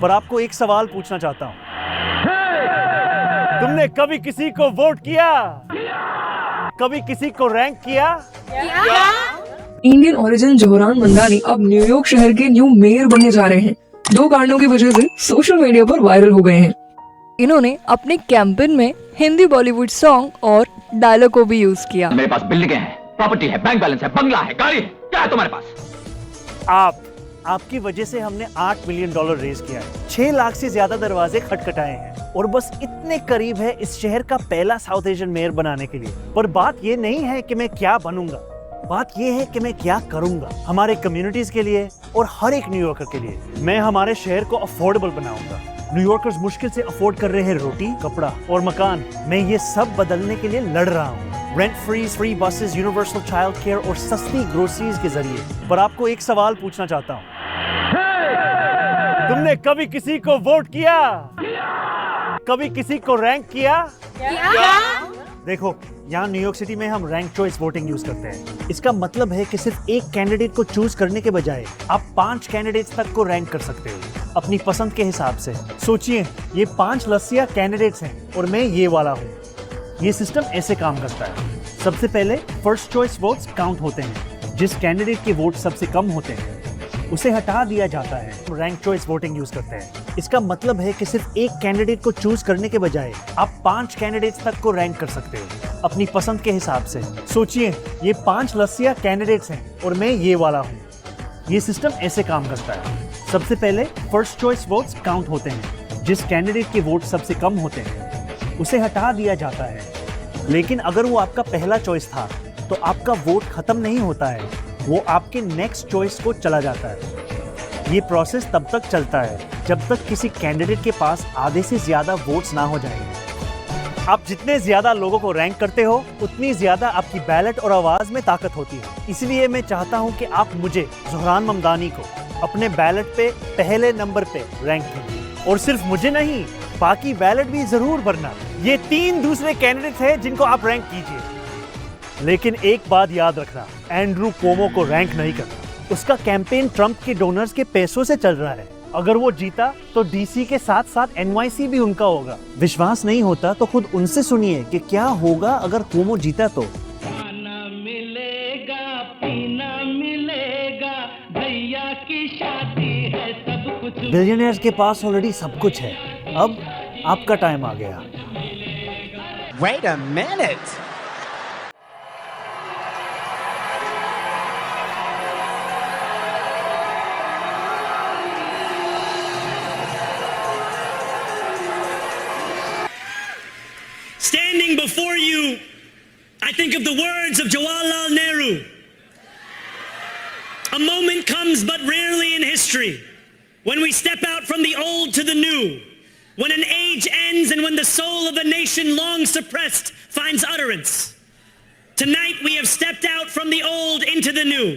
पर आपको एक सवाल पूछना चाहता हूँ, तुमने कभी किसी को वोट किया? कभी किसी को रैंक किया? इंडियन ओरिजिन जोहरान मंदानी अब न्यूयॉर्क शहर के न्यू मेयर बनने जा रहे हैं। 2 कारणों की वजह से सोशल मीडिया पर वायरल हो गए हैं। इन्होंने अपने कैंपेन में हिंदी बॉलीवुड सॉन्ग और डायलॉग को भी यूज किया। मेरे पास बिल्डिंगें हैं, प्रॉपर्टी है, बैंक बैलेंस है, बंगला है, गाड़ी है, क्या है तुम्हारे पास? आपकी वजह से हमने $8 मिलियन रेज किया है, 6 लाख से ज्यादा दरवाजे खटखटाए हैं और बस इतने करीब है इस शहर का पहला साउथ एशियन मेयर बनाने के लिए। पर बात ये नहीं है कि मैं क्या बनूंगा, बात ये है कि मैं क्या करूंगा हमारे कम्युनिटीज के लिए और हर एक न्यूयॉर्कर के लिए। मैं हमारे शहर को अफोर्डेबल बनाऊंगा। न्यूयॉर्कर्स मुश्किल से अफोर्ड कर रहे हैं रोटी, कपड़ा और मकान। मैं ये सब बदलने के लिए लड़ रहा हूँ, rent free buses, universal child care और सस्ती ग्रोसरीज के जरिए। पर आपको एक सवाल पूछना चाहता हूँ, तुमने कभी किसी को वोट किया? कभी किसी को रैंक किया? देखो, यहाँ न्यूयॉर्क सिटी में हम रैंक चॉइस वोटिंग यूज करते हैं। इसका मतलब है कि सिर्फ एक कैंडिडेट को चूज करने के बजाय आप 5 कैंडिडेट्स तक को रैंक कर सकते हो अपनी पसंद के हिसाब से। सोचिए, ये 5 लस्सिया कैंडिडेट्स हैं और मैं ये वाला हूँ। ये सिस्टम ऐसे काम करता है। सबसे पहले फर्स्ट चॉइस वोट्स काउंट होते हैं। जिस कैंडिडेट के वोट सबसे कम होते हैं उसे हटा दिया जाता है। रैंक चॉइस वोटिंग यूज करते हैं। इसका मतलब है कि सिर्फ एक कैंडिडेट को चूज करने के बजाय आप 5 कैंडिडेट्स तक को रैंक कर सकते हो अपनी पसंद के हिसाब से। सोचिए, ये 5 लस्सिया कैंडिडेट्स हैं और मैं ये वाला हूँ। ये सिस्टम ऐसे काम करता है। सबसे पहले फर्स्ट चॉइस वोट्स काउंट होते हैं। जिस कैंडिडेट के वोट सबसे कम होते हैं उसे हटा दिया जाता है। लेकिन अगर वो आपका पहला चॉइस था तो आपका वोट खत्म नहीं होता है, वो आपके नेक्स्ट चॉइस को चला जाता है। ये प्रोसेस तब तक चलता है जब तक किसी कैंडिडेट के पास आधे से ज्यादा वोट्स ना हो जाएंगे। आप जितने ज्यादा लोगों को रैंक करते हो उतनी ज्यादा आपकी बैलेट और आवाज में ताकत होती है। इसलिए मैं चाहता हूं कि आप मुझे, जोहरान ममदानी को, अपने बैलेट पे पहले नंबर पे रैंक करें। और सिर्फ मुझे नहीं, बाकी बैलेट भी जरूर भरना। ये 3 दूसरे कैंडिडेट्स हैं जिनको आप रैंक कीजिए। लेकिन एक बात याद रखना, एंड्रू कोमो को रैंक नहीं करना। उसका कैंपेन ट्रंप के डोनर्स के पैसों से चल रहा है। अगर वो जीता तो डीसी के साथ साथ एनवाईसी भी उनका होगा। विश्वास नहीं होता तो खुद उनसे सुनिए कि क्या होगा अगर कोमो जीता तो। खाना मिलेगा, पीना मिलेगा, भैया की शादी है, सब कुछ। बिलियनियर्स के पास ऑलरेडी सब कुछ है। अब आपका टाइम आ गया। Wait a minute. Standing before you, I think of the words of Jawaharlal Nehru. A moment comes but rarely in history when we step out from the old to the new, when an age ends and when the soul of a nation long suppressed finds utterance. Tonight we have stepped out from the old into the new.